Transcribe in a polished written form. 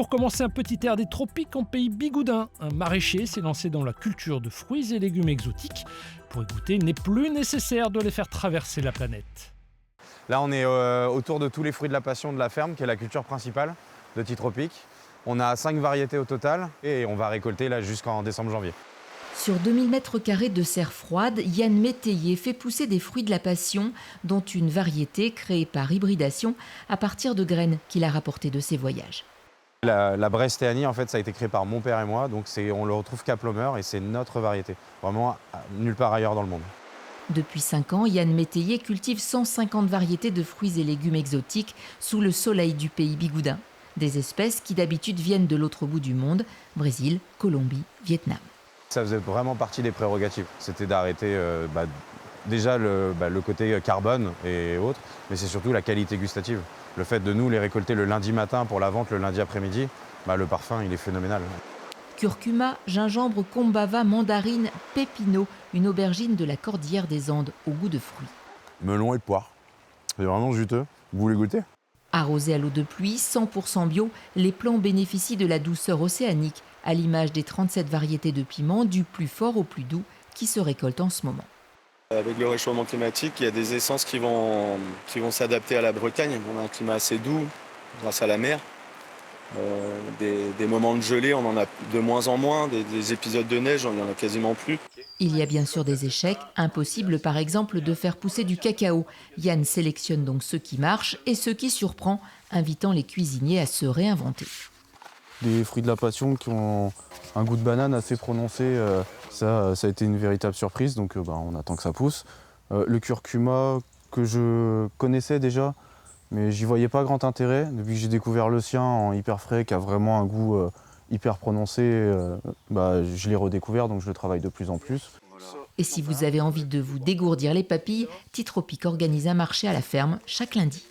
Pour commencer un petit air des tropiques en pays bigoudin, un maraîcher s'est lancé dans la culture de fruits et légumes exotiques. Pour y goûter, il n'est plus nécessaire de les faire traverser la planète. Là, on est autour de tous les fruits de la passion de la ferme, qui est la culture principale de Titropique. On a 5 variétés au total et on va récolter là jusqu'en décembre-janvier. Sur 2000 m² de serre froide, Yann Métayer fait pousser des fruits de la passion, dont une variété créée par hybridation à partir de graines qu'il a rapportées de ses voyages. La Brestéanie, en fait, ça a été créé par mon père et moi, donc on le retrouve qu'à Plomeur et c'est notre variété. Vraiment nulle part ailleurs dans le monde. Depuis 5 ans, Yann Métayer cultive 150 variétés de fruits et légumes exotiques sous le soleil du pays bigoudin. Des espèces qui d'habitude viennent de l'autre bout du monde, Brésil, Colombie, Vietnam. Ça faisait vraiment partie des prérogatives. C'était d'arrêter déjà le côté carbone et autres, mais c'est surtout la qualité gustative. Le fait de nous les récolter le lundi matin pour la vente le lundi après-midi, le parfum il est phénoménal. Curcuma, gingembre, combava, mandarine, pépino, une aubergine de la cordillère des Andes au goût de fruits. Melon et poire, c'est vraiment juteux. Vous voulez goûter ? Arrosés à l'eau de pluie, 100% bio, les plants bénéficient de la douceur océanique, à l'image des 37 variétés de piments, du plus fort au plus doux, qui se récoltent en ce moment. Avec le réchauffement climatique, il y a des essences qui vont s'adapter à la Bretagne. On a un climat assez doux grâce à la mer. Des moments de gelée, on en a de moins en moins. Des épisodes de neige, il n'y en a quasiment plus. Il y a bien sûr des échecs. Impossible par exemple de faire pousser du cacao. Yann sélectionne donc ceux qui marchent et ceux qui surprennent, invitant les cuisiniers à se réinventer. Des fruits de la passion qui ont un goût de banane assez prononcé, ça a été une véritable surprise, donc on attend que ça pousse. Le curcuma que je connaissais déjà, mais j'y voyais pas grand intérêt. Depuis que j'ai découvert le sien en hyper frais, qui a vraiment un goût hyper prononcé, je l'ai redécouvert, donc je le travaille de plus en plus. Et si vous avez envie de vous dégourdir les papilles, Titropique organise un marché à la ferme chaque lundi.